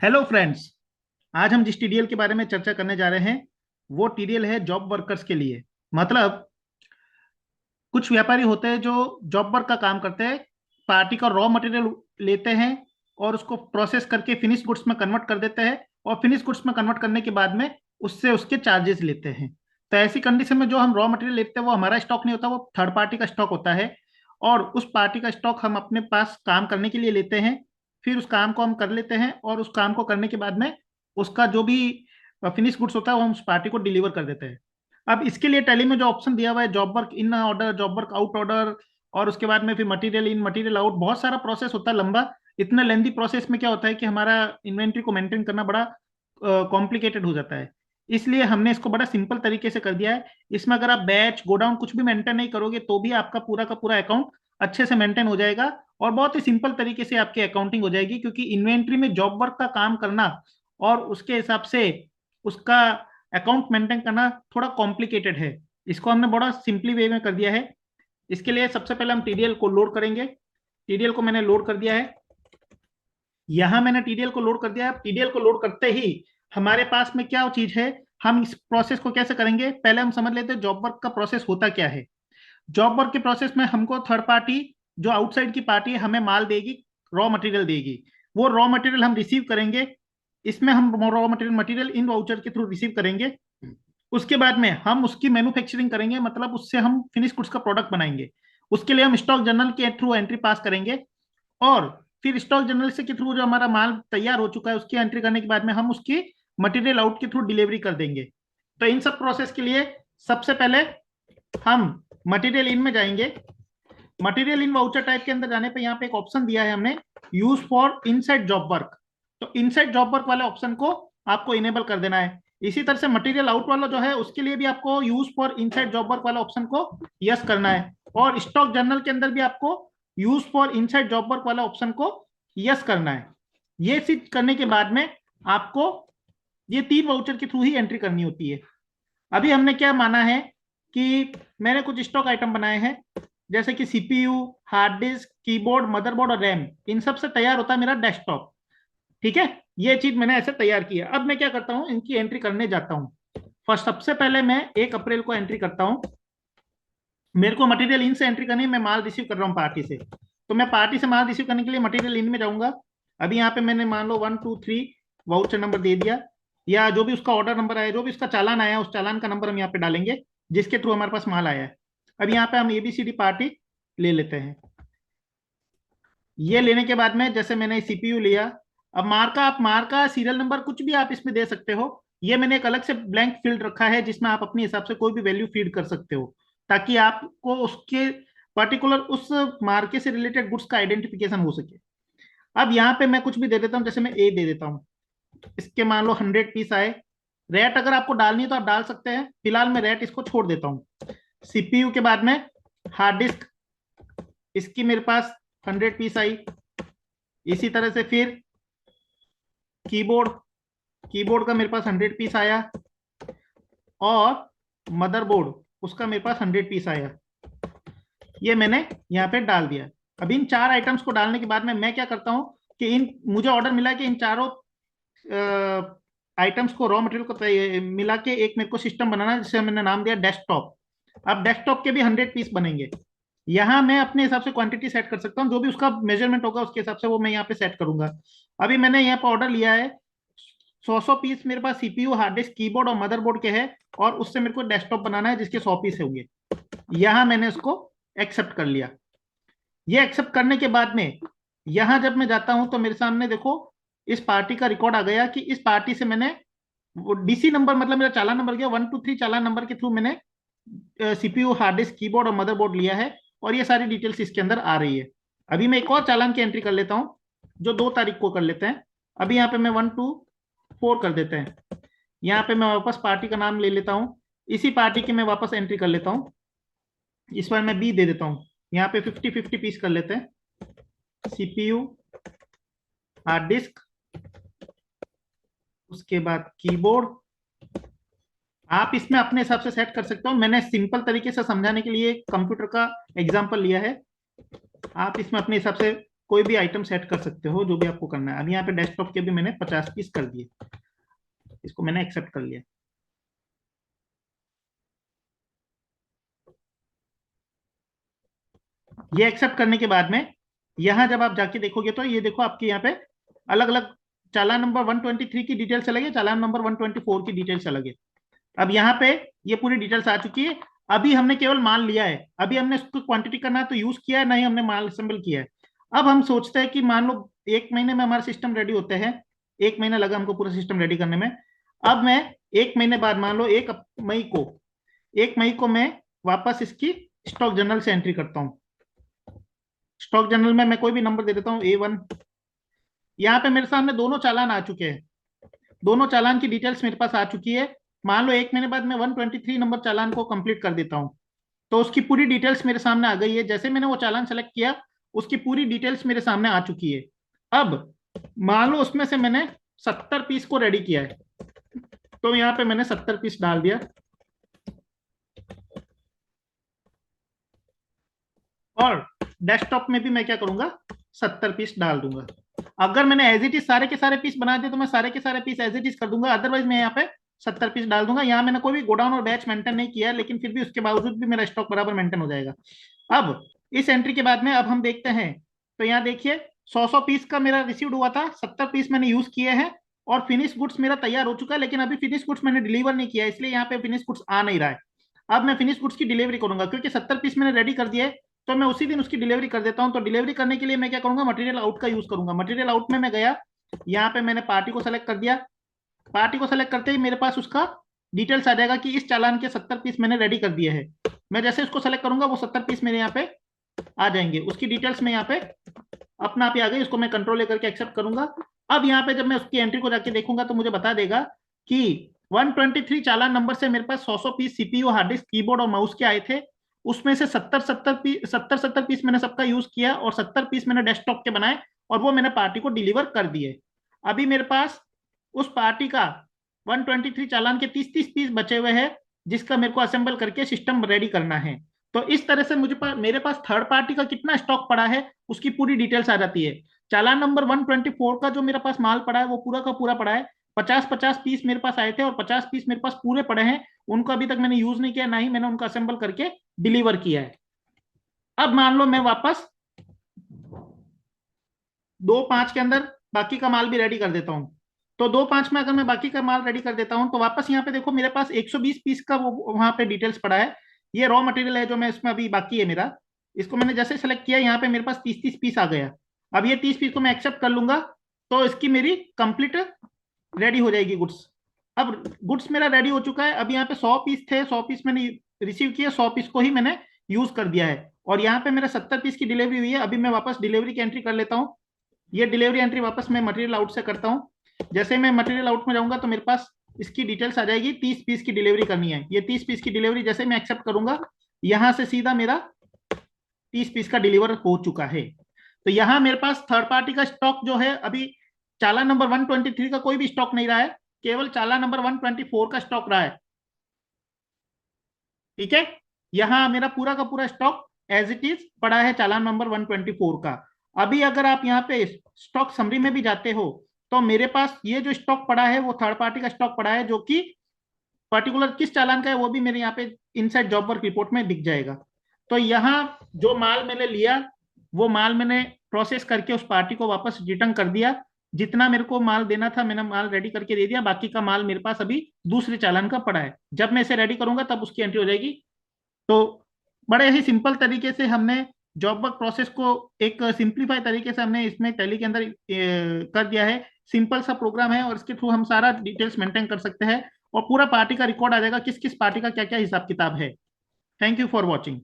Hello friends. आज हम जिस टीडीएल के बारे में चर्चा करने जा रहे हैं वो टीडीएल है जॉब वर्कर्स के लिए। मतलब कुछ व्यापारी होते हैं जो जॉब वर्क का काम करते हैं, पार्टी का रॉ मटेरियल लेते हैं और उसको प्रोसेस करके फिनिश गुड्स में कन्वर्ट कर देते हैं, और फिनिश गुड्स में कन्वर्ट करने के बाद में उससे उसके चार्जेस लेते हैं। तो ऐसी कंडीशन में जो हम रॉ मटेरियल लेते हैं वो हमारा स्टॉक नहीं होता, वो थर्ड पार्टी का स्टॉक होता है। और उस पार्टी का स्टॉक हम अपने पास काम करने के लिए लेते हैं। फिर उस काम को हम कर लेते हैं और उस काम को करने के बाद में उसका जो भी फिनिश गुड्स होता है वो हम उस पार्टी को डिलीवर कर देते हैं। अब इसके लिए टैली में जो ऑप्शन दिया हुआ है, job work in order, job work out order, और उसके बाद में फिर मटेरियल इन मटेरियल आउट, बहुत सारा प्रोसेस होता है लंबा। इतना लेंदी प्रोसेस में क्या होता है कि हमारा इन्वेंट्री को मेंटेन करना बड़ा कॉम्प्लिकेटेड हो जाता है। इसलिए हमने इसको बड़ा सिंपल तरीके से कर दिया है। इसमें अगर आप बैच गोडाउन कुछ भी मेंटेन नहीं करोगे तो भी आपका पूरा का पूरा अकाउंट अच्छे से मेंटेन हो जाएगा और बहुत ही सिंपल तरीके से आपकी अकाउंटिंग हो जाएगी, क्योंकि इन्वेंट्री में जॉब वर्क का काम करना और उसके हिसाब से उसका अकाउंट मेंटेन करना थोड़ा कॉम्प्लिकेटेड है। इसको हमने बड़ा सिंपली वे में कर दिया है। इसके लिए सबसे पहले हम टीडीएल को लोड करेंगे। टीडीएल को मैंने लोड कर दिया है। यहां मैंने टीडीएल को लोड कर दिया है। टीडीएल को लोड करते ही हमारे पास में क्या चीज है, हम इस प्रोसेस को कैसे करेंगे पहले हम समझ लेते हैं जॉब वर्क का प्रोसेस होता क्या है। जॉब वर्क के प्रोसेस में हमको थर्ड पार्टी, जो आउटसाइड की पार्टी है, हमें माल देगी, रॉ मटेरियल देगी। वो रॉ मटेरियल हम रिसीव करेंगे। इसमें हम raw material material in voucher के थ्रू रिसीव करेंगे। उसके बाद में हम उसकी मैन्युफैक्चरिंग करेंगे, मतलब उससे हम फिनिश गुड्स का प्रोडक्ट बनाएंगे। उसके लिए हम स्टॉक जर्नल के थ्रू एंट्री पास करेंगे, और फिर स्टॉक जर्नल से के थ्रू जो हमारा माल तैयार हो चुका है उसकी एंट्री करने के बाद में हम उसकी मटेरियल आउट के थ्रू डिलीवरी कर देंगे। तो इन सब प्रोसेस के लिए सबसे पहले हम मटेरियल इन में जाएंगे। मटेरियल इन वाउचर टाइप के अंदर जाने पे यहाँ पे एक ऑप्शन दिया है हमने, use for inside job work. तो इनसाइड जॉब वर्क वाले ऑप्शन को आपको इनेबल कर देना है। इसी तरह से मटेरियल आउट वाला जो है उसके लिए भी आपको use for inside job work वाला ऑप्शन को यस करना है, और स्टॉक जर्नल के अंदर भी आपको use for inside job work वाला ऑप्शन को यस करना है। ये चीज करने के बाद में आपको ये तीन वाउचर के थ्रू ही एंट्री करनी होती है। अभी हमने क्या माना है कि मैंने कुछ स्टॉक आइटम बनाए हैं, जैसे कि CPU, hard disk, keyboard, motherboard और रैम। इन सब से तैयार होता है मेरा डेस्कटॉप। ठीक है, ये चीज मैंने ऐसे तैयार की है। अब मैं क्या करता हूं, इनकी एंट्री करने जाता हूं। फर्स्ट सबसे पहले मैं 1 अप्रैल को एंट्री करता हूं। मेरे को मटेरियल इन से एंट्री करनी है, मैं माल रिसीव कर रहा हूँ पार्टी से। तो मैं पार्टी से माल रिसीव करने के लिए मटेरियल इन में जाऊंगा। अभी यहाँ पे मैंने मान लो 1 2 3 वाउचर नंबर दे दिया, या जो भी उसका ऑर्डर नंबर आया, जो भी उसका चालान आया, उस चालान का नंबर हम यहाँ पे डालेंगे जिसके थ्रू हमारे पास माल आया है। अब यहाँ पे हम एबीसीडी पार्टी ले लेते हैं। ये लेने के बाद में जैसे मैंने सीपीयू लिया, अब मार्का, आप मार्का सीरियल नंबर कुछ भी आप इसमें दे सकते हो। ये मैंने एक अलग से ब्लैंक फील्ड रखा है जिसमें आप अपने हिसाब से कोई भी वैल्यू फीड कर सकते हो, ताकि आपको उसके पर्टिकुलर उस मार्के से रिलेटेड गुड्स का आइडेंटिफिकेशन हो सके। अब यहाँ पे मैं कुछ भी दे देता हूँ, जैसे मैं ए दे देता हूँ। इसके मान लो 100 पीस आए। रेट अगर आपको डालनी है तो आप डाल सकते हैं, फिलहाल मैं रेट इसको छोड़ देता हूँ। सीपीयू के बाद में हार्ड डिस्क, इसकी मेरे पास 100 पीस आई। इसी तरह से फिर कीबोर्ड, कीबोर्ड का मेरे पास 100 पीस आया, और मदरबोर्ड, उसका मेरे पास 100 पीस आया। ये मैंने यहाँ पे डाल दिया। अब इन 4 आइटम्स को डालने के बाद में मैं क्या करता हूँ कि इन मुझे ऑर्डर मिला कि इन चारों आइटम्स को, रॉ मटेरियल को मिला के एक मेरे को सिस्टम बनाना है जिसे मैंने नाम दिया डेस्कटॉप। अब डेस्कटॉप के भी 100 पीस बनेंगे। यहाँ मैं अपने हिसाब से क्वांटिटी सेट कर सकता हूँ, जो भी उसका मेजरमेंट होगा उसके हिसाब से वो मैं यहाँ पे सेट करूंगा। अभी मैंने यहाँ पे ऑर्डर लिया है 100 पीस मेरे पास सीपीयू, हार्ड डिस्क, कीबोर्ड और मदरबोर्ड के हैं, और उससे मेरे को डेस्कटॉप बनाना है जिसके 100 पीस होंगे। यहाँ मैंने इसको एक्सेप्ट कर लिया। ये एक्सेप्ट करने के बाद में यहां जब मैं जाता हूं तो मेरे सामने देखो इस पार्टी का रिकॉर्ड आ गया कि इस पार्टी से मैंने वो डीसी नंबर, मतलब मेरा चालान नंबर गया 1 2 3, चालान नंबर के थ्रू मैंने सीपीयू, हार्ड डिस्क, कीबोर्ड और मदरबोर्ड लिया है, और ये सारी डिटेल्स इसके अंदर आ रही है। अभी मैं एक और चालान की एंट्री कर लेता हूं, जो 2 तारीख को कर लेते हैं। अभी यहाँ पे मैं 1 2 4 कर देते हैं। यहाँ पे मैं वापस पार्टी का नाम ले लेता हूँ, इसी पार्टी की मैं वापस एंट्री कर लेता हूँ। इस बार मैं बी दे देता हूँ। यहाँ पे 50 50 पीस कर लेते हैं। सीपीयू, हार्ड डिस्क, उसके बाद कीबोर्ड। आप इसमें अपने हिसाब से सेट कर सकते हो, मैंने सिंपल तरीके से समझाने के लिए कंप्यूटर का एग्जांपल लिया है। आप इसमें अपने हिसाब से कोई भी आइटम सेट कर सकते हो, जो भी आपको करना है। अब यहाँ पे डेस्कटॉप के भी मैंने 50 पीस कर दिए, इसको मैंने एक्सेप्ट कर लिया। ये एक्सेप्ट करने के बाद में यहाँ जब आप जाके देखोगे तो ये देखो आपके यहाँ पे अलग अलग चालान नंबर 123 की डिटेल्स अलग है, चालान नंबर 124 की डिटेल्स अलग है। अब यहाँ पे ये पूरी डिटेल्स आ चुकी है। अभी हमने केवल माल लिया है, अभी हमने इसको क्वांटिटी करना तो यूज किया है, नहीं हमने माल असेंबल किया है। अब हम सोचते हैं कि मान लो 1 महीने में हमारा सिस्टम रेडी होते हैं, 1 महीना लगा हमको पूरा सिस्टम रेडी करने में। अब मैं 1 महीने बाद, मान लो 1 मई को मैं वापस इसकी स्टॉक जनरल से एंट्री करता हूँ। स्टॉक जनरल में मैं कोई भी नंबर दे देता हूँ A1। यहाँ पे मेरे सामने दोनों चालान आ चुके हैं, दोनों चालान की डिटेल्स मेरे पास आ चुकी है। मान लो 1 महीने बाद मैं 123 नंबर चालान को कंप्लीट कर देता हूं, तो उसकी पूरी डिटेल्स मेरे सामने आ गई है। जैसे मैंने वो चालान सेलेक्ट किया, उसकी पूरी डिटेल्स मेरे सामने आ चुकी है। अब मान लो उसमें से मैंने 70 पीस को रेडी किया है, तो यहाँ पे मैंने 70 पीस डाल दिया, और डेस्कटॉप में भी मैं क्या करूंगा, 70 पीस डाल दूंगा। अगर मैंने एज इट इज सारे के सारे पीस बना दिए तो मैं सारे के सारे पीस एज इट इज कर दूंगा, अदरवाइज मैं यहाँ पे 70 पीस डाल दूंगा। यहाँ मैंने कोई भी गोडाउन और बैच मेंटेन नहीं किया है, लेकिन फिर भी उसके बावजूद भी मेरा स्टॉक बराबर मेंटेन हो जाएगा। अब इस एंट्री के बाद में अब हम देखते हैं, तो यहाँ देखिए 100 पीस का मेरा रिसीव्ड हुआ था, 70 पीस मैंने यूज किए हैं, और फिनिश गुड्स मेरा तैयार हो चुका है। लेकिन अभी फिनिश गुड्स मैंने डिलीवर नहीं किया है, इसलिए यहाँ पे फिनिश गुड्स आ नहीं रहा है। अब मैं फिनिश गुड्स की डिलीवरी करूंगा, क्योंकि 70 पीस मैंने रेडी कर दिया है, तो मैं उसी दिन उसकी डिलीवरी कर देता हूं। तो डिलीवरी करने के लिए मैं क्या करूंगा, मटेरियल आउट का यूज करूंगा। मटेरियल आउट में मैं गया, यहाँ पे मैंने पार्टी को सेलेक्ट कर दिया। पार्टी को सेलेक्ट करते ही मेरे पास उसका डिटेल्स आ जाएगा कि इस चालान के 70 पीस मैंने रेडी कर दिए हैं। मैं जैसे उसको सेलेक्ट करूंगा, वो 70 पीस मेरे यहाँ पे आ जाएंगे। उसकी डिटेल्स में यहाँ पे अपना आप ही आ गई, इसको मैं कंट्रोल लेकर के एक्सेप्ट करूंगा। अब यहाँ पे जब मैं उसकी एंट्री को जाके देखूंगा तो मुझे बता देगा कि 123 चालान नंबर से मेरे पास 100 piece CPU, hard disk, keyboard और माउस के आए थे। उसमें से 70 पीस मैंने सबका यूज किया, और 70 पीस मैंने डेस्कटॉप के बनाए, और वो मैंने पार्टी को डिलीवर कर दिए। अभी मेरे पास उस पार्टी का 123 चालान के 30-30 पीस बचे हुए हैं, जिसका मेरे को असेंबल करके सिस्टम रेडी करना है। तो इस तरह से मेरे पास थर्ड पार्टी का कितना स्टॉक पड़ा है उसकी पूरी डिटेल्स आ जाती है। चालान नंबर 124 का जो मेरे पास माल पड़ा है वो पूरा का पूरा पड़ा है। 50-50 पीस मेरे पास आए थे, और 50 पीस मेरे पास पूरे पड़े हैं। उनको अभी तक मैंने यूज नहीं किया, ना ही मैंने उनको असेंबल करके डिलीवर किया है। अब मान लो मैं वापस 2-5 के अंदर बाकी का माल भी रेडी कर देता हूँ। तो 2-5 में अगर मैं बाकी का माल रेडी कर देता हूँ, तो वापस यहाँ पे देखो मेरे पास 120 पीस का वो वहां पे डिटेल्स पड़ा है। ये रॉ मटेरियल है जो मैं इसमें अभी बाकी है मेरा। इसको मैंने जैसे सेलेक्ट किया, यहाँ पे मेरे पास 30-30 पीस आ गया। अब ये 30 पीस को मैं एक्सेप्ट कर लूंगा, तो इसकी मेरी कंप्लीट रेडी हो जाएगी गुड्स। अब गुड्स मेरा रेडी हो चुका है। अब यहाँ पे 100 पीस थे, 100 पीस मैंने रिसीव किए, 100 पीस को ही मैंने यूज कर दिया है, और यहाँ पे मेरा 70 पीस की डिलीवरी हुई है। अभी मैं वापस डिलीवरी की एंट्री कर लेता हूँ। ये डिलीवरी एंट्री वापस मैं मटेरियल आउट से करता हूँ। जैसे मैं मटेरियल आउट में जाऊंगा तो मेरे पास इसकी डिटेल्स आ जाएगी। 30 पीस की डिलीवरी करनी है, ये 30 पीस की डिलीवरी जैसे मैं एक्सेप्ट करूंगा, यहां से सीधा मेरा 30 पीस का डिलीवर हो चुका है। तो यहाँ मेरे पास थर्ड पार्टी का स्टॉक जो है, अभी चालान नंबर 123 का कोई भी स्टॉक नहीं रहा है, केवल चालान नंबर 124 का स्टॉक रहा है। ठीक है, यहाँ मेरा पूरा का पूरा स्टॉक एज इट इज पड़ा है चालान नंबर 124 का। अभी अगर आप यहाँ पे स्टॉक समरी में भी जाते हो, तो मेरे पास ये जो स्टॉक पड़ा है वो थर्ड पार्टी का स्टॉक पड़ा है, जो कि पर्टिकुलर किस चालान का है वो भी मेरे यहाँ पे इनसाइड जॉब वर्क रिपोर्ट में दिख जाएगा। तो यहाँ जो माल मैंने लिया, वो माल मैंने प्रोसेस करके उस पार्टी को वापस रिटर्न कर दिया। जितना मेरे को माल देना था मैंने माल रेडी करके दे दिया, बाकी का माल मेरे पास अभी दूसरे चालान का पड़ा है। जब मैं इसे रेडी करूंगा तब उसकी एंट्री हो जाएगी। तो बड़े ही सिंपल तरीके से हमने जॉब वर्क प्रोसेस को एक सिंप्लीफाई तरीके से हमने इसमें टैली के अंदर कर दिया है। सिंपल सा प्रोग्राम है, और इसके थ्रू हम सारा डिटेल्स मेंटेन कर सकते हैं, और पूरा पार्टी का रिकॉर्ड आ जाएगा किस किस पार्टी का क्या क्या हिसाब किताब है। Thank you for watching.